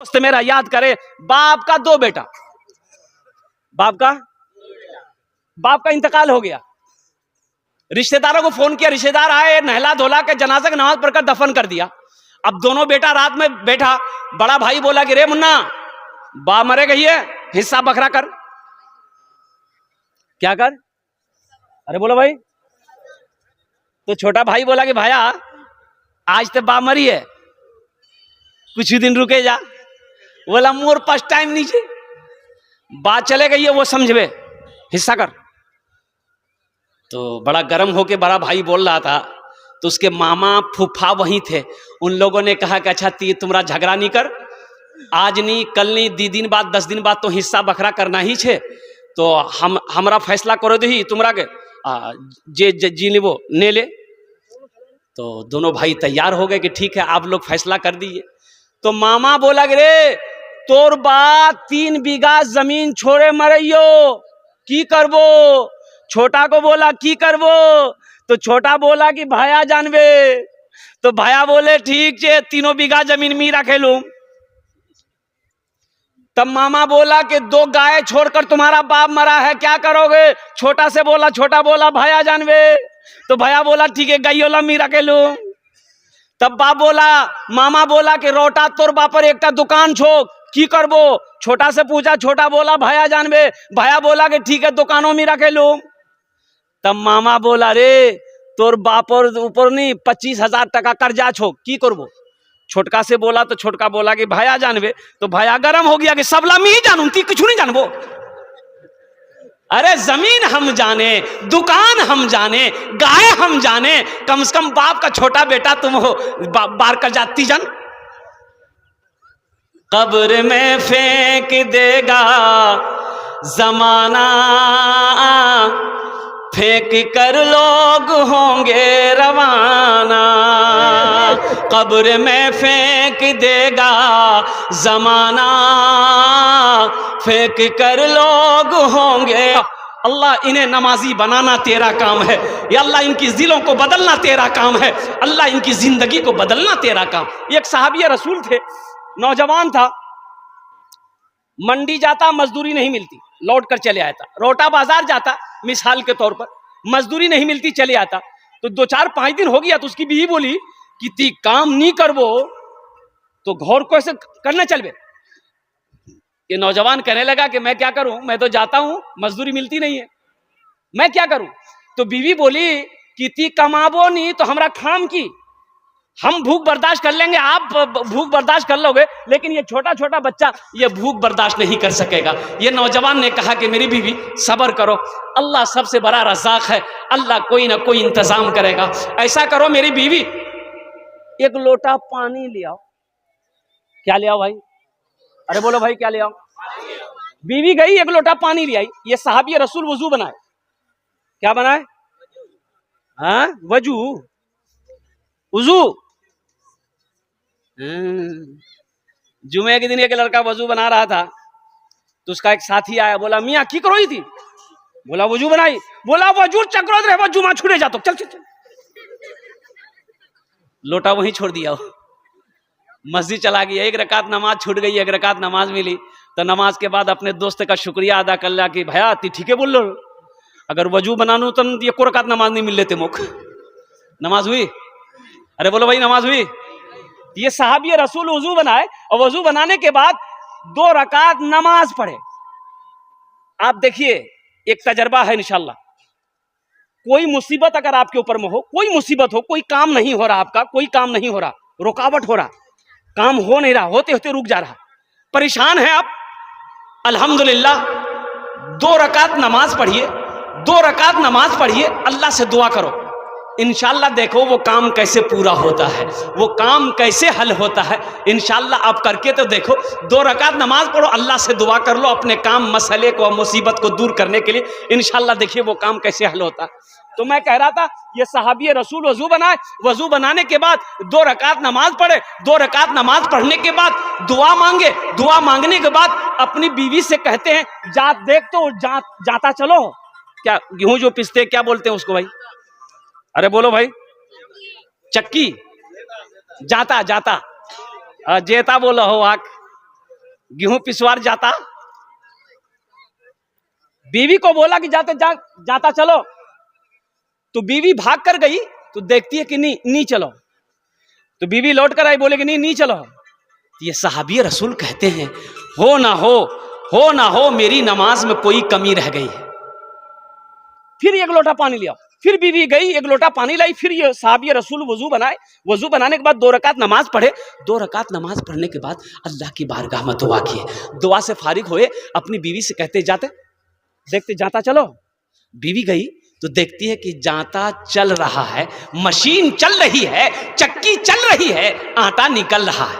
दोस्त मेरा याद करे, बाप का 2 बेटा, बाप का इंतकाल हो गया। रिश्तेदारों को फोन किया, रिश्तेदार आए, नहला धोला के जनाजा की नमाज पढ़कर दफन कर दिया। अब दोनों बेटा रात में बैठा, बड़ा भाई बोला कि रे मुन्ना, बाप मरे गई है, हिस्सा बखरा कर। क्या कर? अरे बोलो भाई। तो छोटा भाई बोला कि भाया आज तो बाप मरी है, कुछ ही दिन रुके जा। बोला मोर पास टाइम नहीं छे, बात चले गई है, वो समझवे, हिस्सा कर। तो बड़ा गर्म होके बड़ा भाई बोल रहा था, तो उसके मामा फूफा वहीं थे। उन लोगों ने कहा कि अच्छा तुम्हारा झगड़ा नहीं कर, आज नहीं कल नहीं 2 दिन बाद 10 दिन बाद तो हिस्सा बखरा करना ही छे, तो हमरा फैसला करो दे ही तुम्हारा के जे जी ले वो ने ले। तो दोनों भाई तैयार हो गए कि ठीक है आप लोग फैसला कर दीजिए। तो मामा बोला कि रे तोर बात 3 बीघा जमीन छोड़े मरइयो, की करबो? छोटा को बोला की करबो? तो छोटा बोला कि भाया जानवे। तो भाया बोले ठीक है 3 बीघा जमीन मी रखे लूं। तब मामा बोला कि 2 गाय छोड़कर तुम्हारा बाप मरा है, क्या करोगे? छोटा बोला भाया जानवे। तो भाया बोला ठीक है गायोला मी रखे लूं। तब बाप बोला, मामा बोला कि रोटा तोर बापर एक दुकान छोड़, की करबो? छोटा से पूछा, छोटा बोला भाया जानवे। भाया बोला कि ठीक है दुकानों में रखे लूं। तब मामा बोला रे तोर बापर ऊपर नहीं 25,000 टका कर्जा छो, की करबो? छोटका से बोला, तो छोटका बोला कि भाया जानवे। तो भाया गरम हो गया कि सबला मी ही जानू, ती कुछ नहीं जानबो। अरे जमीन हम जाने, दुकान हम जाने, गाय हम जाने, कम से कम बाप का छोटा बेटा तुम हो, बार कर जाती जन। कब्र में फेंक देगा जमाना, फेंक कर लोग होंगे रवाना। कब्र में फेंक देगा जमाना, फेंक कर लोग होंगे। अल्लाह इन्हें नमाजी बनाना तेरा काम है, या अल्लाह इनकी दिलों को बदलना तेरा काम है, अल्लाह इनकी जिंदगी को बदलना तेरा काम। एक सहाबी रसूल थे, नौजवान था, मंडी जाता मजदूरी नहीं मिलती, लौट कर चले आता। रोटा बाजार जाता मिसाल के तौर पर, मजदूरी नहीं मिलती चले आता। तो 2-4-5 दिन हो गया तो उसकी बीवी बोली कि ती काम नहीं करबो तो घर को ऐसे करना चलबे। ये नौजवान कहने लगा कि मैं क्या करूं, मैं तो जाता हूं मजदूरी मिलती नहीं है, मैं क्या करूं? तो बीवी बोली कि ती कमाबो नहीं तो हमरा खाम की, हम भूख बर्दाश्त कर लेंगे, आप भूख बर्दाश्त कर लोगे, लेकिन ये छोटा छोटा बच्चा ये भूख बर्दाश्त नहीं कर सकेगा। ये नौजवान ने कहा कि मेरी बीवी सब्र करो, अल्लाह सबसे बड़ा रज़ाक है, अल्लाह कोई ना कोई इंतजाम करेगा। ऐसा करो मेरी बीवी 1 लोटा पानी ले आओ। क्या ले आओ भाई? अरे बोलो भाई क्या ले आओ? बीवी गई 1 लोटा पानी ले आई। ये सहाबी रसूल वजू बनाए। क्या बनाए? हाँ वजू, वजू। जुमे के दिन एक लड़का वजू बना रहा था, तो उसका एक साथी आया, बोला मियाँ की करो थी? बोला वजू बनाई। बोला वजू चक्रो रहे वजू मां छुड़े जातो, चल चल चल। लोटा वहीं छोड़ दिया, मस्जिद चला गया। 1 रकात नमाज छूट गई, 1 रकात नमाज मिली। तो नमाज के बाद अपने दोस्त का शुक्रिया अदा कर लिया कि भैया ती ठीक है बोल लो, अगर वजू बनानू तो 1 रकात नमाज नहीं मिल लेते मुख। नमाज हुई? अरे बोलो भाई नमाज हुई? ये सहाबी रसूल वजू बनाए, और वजू बनाने के बाद 2 रकात नमाज पढ़े। आप देखिए एक तजर्बा है इंशाल्लाह। कोई मुसीबत अगर आपके ऊपर में हो, कोई मुसीबत हो, कोई काम नहीं हो रहा आपका, कोई काम नहीं हो रहा, रुकावट हो रहा, काम हो नहीं रहा, होते होते रुक जा रहा, परेशान है आप, अल्हम्दुलिल्लाह 2 रकात नमाज पढ़िए, 2 रकात नमाज पढ़िए, अल्लाह से दुआ करो, इंशाल्लाह देखो वो काम कैसे पूरा होता है, वो काम कैसे हल होता है। इंशाल्लाह आप करके तो देखो, 2 रकात नमाज पढ़ो, अल्लाह से दुआ कर लो अपने काम मसले को मुसीबत को दूर करने के लिए, इंशाल्लाह देखिए वो काम कैसे हल होता है। तो मैं कह रहा था ये सहाबी रसूल वजू बनाए, वजू बनाने के बाद 2 रकात नमाज पढ़े, 2 रकात नमाज पढ़ने के बाद दुआ मांगे, दुआ मांगने के बाद अपनी बीवी से कहते हैं जात देख तो जाता चलो, क्या गेहूं जो पिसते क्या बोलते हैं उसको भाई? अरे बोलो भाई, चक्की, जाता जेता बोलो हो आक, गेहूं पिसवार जाता, बीवी को बोला कि जाता चलो, तो बीवी भाग कर गई, तो देखती है कि नहीं चलो, तो बीवी लौट कर आई, बोले कि नहीं चलो। तो ये सहाबी रसूल कहते हैं हो ना हो मेरी नमाज में कोई कमी रह गई है। फिर एक लोटा पानी लिया, फिर बीवी गई, एक लोटा पानी लाई, फिर ये सहाबी रसूल वजू बनाए, वजू बनाने के बाद 2 रकात नमाज पढ़े, 2 रकात नमाज पढ़ने के बाद अल्लाह की बारगाह में दुआ किए, दुआ से फारिग हुए, अपनी बीवी से कहते देखते जाता चलो। बीवी गई तो देखती है कि जाता चल रहा है, मशीन चल रही है, चक्की चल रही है, आटा निकल रहा है।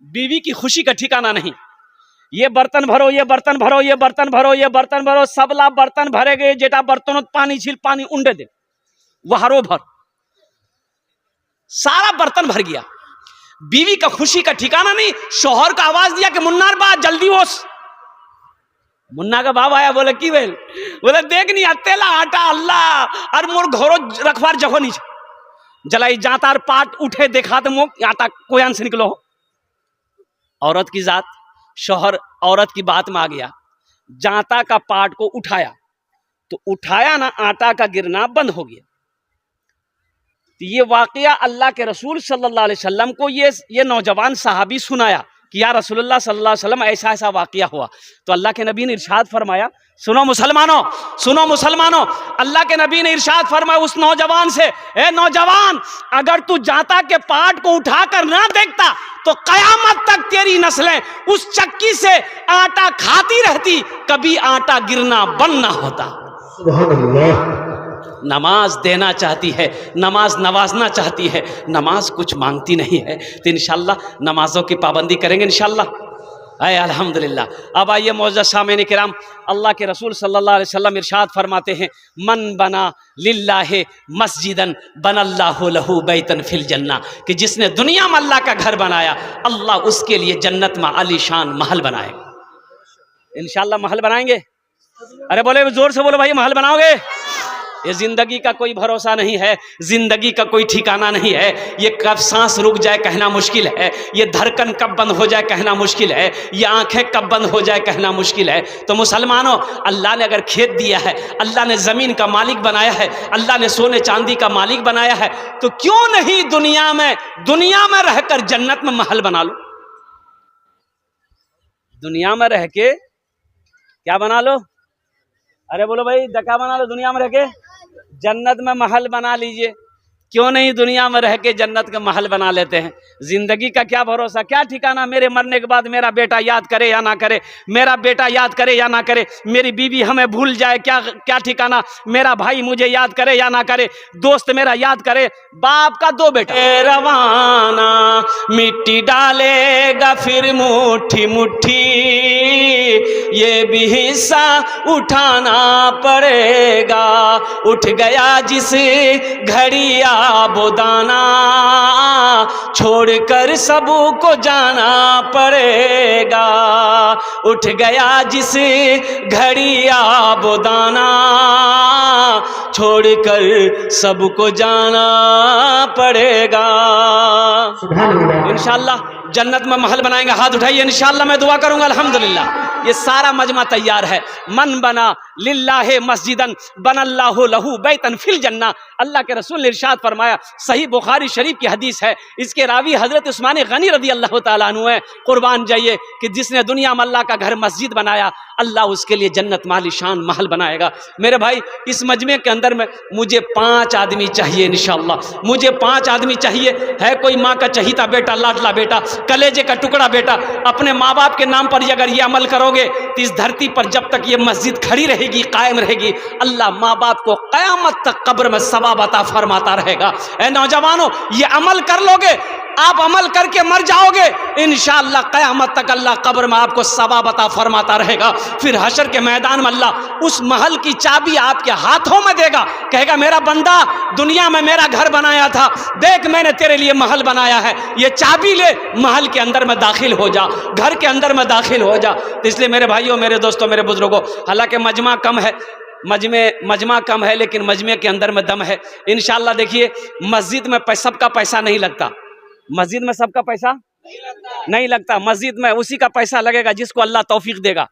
बीवी की खुशी का ठिकाना नहीं, ये बर्तन भरो, ये बर्तन भरो, ये बर्तन भरो, ये बर्तन भरो, सबला बर्तन भरे गए, जेटा बर्तनों पानी छिल, पानी उंडे दे, वहारो भर, सारा बर्तन भर गया। बीवी का खुशी का ठिकाना नहीं। शौहर का आवाज दिया कि मुन्नार बा जल्दी होश। मुन्ना का बाप आया, बोले की बेल, बोले देख नहीं अतेला आटा अल्लाह और मोर घोरो रखवार जगह नहीं जलाई, जातार पाट उठे देखा तो मोक आटा कोयान से निकलो। औरत की जात, शौहर औरत की बात में आ गया, जाता का पाट को उठाया, तो उठाया ना, आटा का गिरना बंद हो गया। तो ये वाकया अल्लाह के रसूल सल्लल्लाहु अलैहि वसल्लम को ये नौजवान सहाबी सुनाया कि या रसूलुल्लाह सल्लल्लाहु अलैहि वसल्लम ऐसा ऐसा वाकया हुआ। तो अल्लाह के नबी ने इरशाद फरमाया, सुनो मुसलमानों, अल्लाह के नबी ने इरशाद फरमाया उस नौजवान से, ए नौजवान, अगर तू जाता के पाट को उठाकर ना देखता तो कयामत तक तेरी नस्लें उस चक्की से आटा खाती रहती, कभी आटा गिरना बंद ना होता। सुभान अल्लाह। नमाज देना चाहती है, नमाज नवाजना चाहती है, नमाज कुछ मांगती नहीं है। तो इंशाल्लाह नमाजों की पाबंदी करेंगे इंशाल्लाह। आए अल्हम्दुलिल्लाह। अब आइए मौजूद सामने किराम, अल्लाह के रसूल सल्लल्लाहु अलैहि वसल्लम इरशाद फरमाते हैं, मन बना लिल्लाहि मस्जिदन बनल्लाहु लहू बैतन फिल जन्ना, कि जिसने दुनिया में अल्लाह का घर बनाया, अल्लाह उसके लिए जन्नत में आलीशान महल बनाएगा। इंशाल्लाह महल बनाएंगे। अरे बोले जोर से बोलो भाई, महल बनाओगे? ये जिंदगी का कोई भरोसा नहीं है, जिंदगी का कोई ठिकाना नहीं है। ये कब सांस रुक जाए कहना मुश्किल है, ये धड़कन कब बंद हो जाए कहना मुश्किल है, ये आंखें कब बंद हो जाए कहना मुश्किल है। तो मुसलमानों, अल्लाह ने अगर खेत दिया है, अल्लाह ने जमीन का मालिक बनाया है, अल्लाह ने सोने चांदी का मालिक बनाया है, तो क्यों नहीं दुनिया में रहकर जन्नत में महल बना लो। दुनिया में रह के क्या बना लो? अरे बोलो भाई, क्या बना लो? दुनिया में रह के जन्नत में महल बना लीजिए। क्यों नहीं दुनिया में रह के जन्नत का महल बना लेते हैं? जिंदगी का क्या भरोसा, क्या ठिकाना, मेरे मरने के बाद मेरा बेटा याद करे या ना करे, मेरा बेटा याद करे या ना करे, मेरी बीवी हमें भूल जाए, क्या ठिकाना, मेरा भाई मुझे याद करे या ना करे, दोस्त मेरा याद करे। बाप का 2 बेटा रवाना मिट्टी डालेगा फिर मुट्ठी मुट्ठी, ये भी हिस्सा उठाना पड़ेगा। उठ गया जिस घड़ी वो दाना, छोड़कर सबको जाना पड़ेगा। उठ गया जिस घड़ी वो दाना, छोड़कर सबको जाना पड़ेगा। इंशाल्लाह जन्नत में महल बनाएंगे। हाथ उठाइए, इंशाल्लाह मैं दुआ करूंगा। अल्हम्दुलिल्लाह ये सारा मजमा तैयार है। मन बना लिल्लाहि मस्जिदन बनल्लाहु लहू बैतन फिल जन्ना, अल्लाह के रसूल ने इरशाद फरमाया, सही बुखारी शरीफ की हदीस है, इसके रावी हजरत उस्मान गनी रदी अल्लाह ताला अन्हु है। कुर्बान जाइए कि जिसने दुनिया में अल्लाह का घर मस्जिद बनाया, अल्लाह उसके लिए जन्नत मालिशान महल बनाएगा। मेरे भाई, इस मजमे के अंदर में मुझे 5 आदमी चाहिए इंशाअल्लाह। मुझे 5 आदमी चाहिए। है कोई माँ का चहीता बेटा, लाडला बेटा, कलेजे का टुकड़ा बेटा, अपने माँ बाप के नाम पर अगर ये अमल करोगे तो इस धरती पर जब तक ये मस्जिद खड़ी रहेगी, कायम रहेगी, अल्लाह माँ बाप को क़यामत तक कब्र में सवाब अता फरमाता रहेगा। ए नौजवानों, ये अमल कर लोगे, आप अमल करके मर जाओगे, इंशाअल्लाह क़यामत तक अल्लाह कब्र में आपको सवाब अता फरमाता रहेगा। फिर हशर के मैदान में अल्लाह उस महल की चाबी आपके हाथों में देगा, कहेगा मेरा बंदा, दुनिया में मेरा घर बनाया था, देख मैंने तेरे लिए महल बनाया है, ये चाबी ले, महल के अंदर में दाखिल हो जा, घर के अंदर में दाखिल हो जा। तो इसलिए मेरे भाइयों, मेरे दोस्तों, मेरे बुजुर्गों, हालांकि मजमा कम है, मजमा कम है, लेकिन मजमे के अंदर में दम है। इंशाअल्लाह देखिए, मस्जिद में सबका पैसा नहीं लगता, मस्जिद में सबका पैसा नहीं लगता। मस्जिद में उसी का पैसा लगेगा जिसको अल्लाह तौफीक देगा।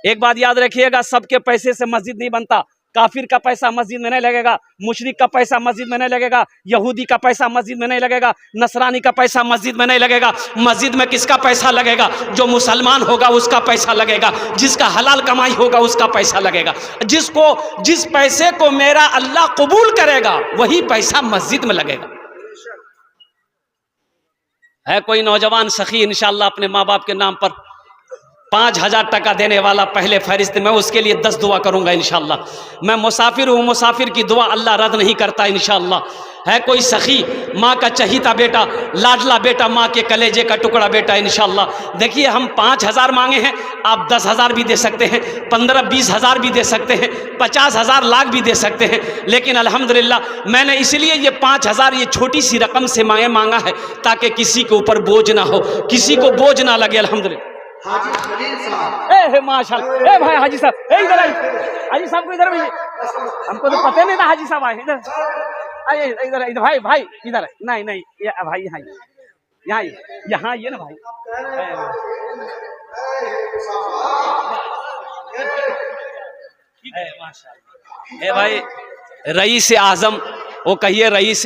एक बात याद रखिएगा, सबके पैसे से मस्जिद नहीं बनता। काफिर का पैसा मस्जिद में नहीं लगेगा, मुशरिक का पैसा मस्जिद में नहीं लगेगा, यहूदी का पैसा मस्जिद में नहीं लगेगा, नसरानी का पैसा मस्जिद में नहीं लगेगा। मस्जिद में किसका पैसा लगेगा? जो मुसलमान होगा उसका पैसा लगेगा, जिसका हलाल कमाई होगा उसका पैसा लगेगा। जिस पैसे को मेरा अल्लाह कबूल करेगा वही पैसा मस्जिद में लगेगा। है कोई नौजवान सखी इंशाअल्लाह अपने माँ बाप के नाम पर 5,000 टका देने वाला पहले फहरिस्त में, उसके लिए 10 दुआ करूंगा इंशाअल्लाह। मैं मुसाफिर हूँ, मुसाफिर की दुआ अल्लाह रद्द नहीं करता इंशाअल्लाह। है कोई सखी माँ का चहीता बेटा, लाडला बेटा, माँ के कलेजे का टुकड़ा बेटा इंशाअल्लाह। देखिए हम 5,000 मांगे हैं, आप 10,000 भी दे सकते हैं, 15-20 हज़ार भी दे सकते हैं, 50,000 लाख भी दे सकते हैं। लेकिन अल्हम्दुलिल्लाह मैंने इसलिए ये 5,000 ये छोटी सी रकम से मांगा है ताकि किसी के ऊपर बोझ ना हो, किसी को बोझ ना लगे। अल्हम्दुलिल्लाह। हाजी खलील साहब, माशाल्लाह। भाई हाजी साहब, इधर आइए। हाजी साहब को इधर भेजिए, हमको तो पता नहीं था हाजी साहब आए। इधर आइए, इधर इधर भाई इधर। नहीं भाई यहाँ ये ना भाई। माशाल्लाह। भाई रईस आजम, वो कहिए रईस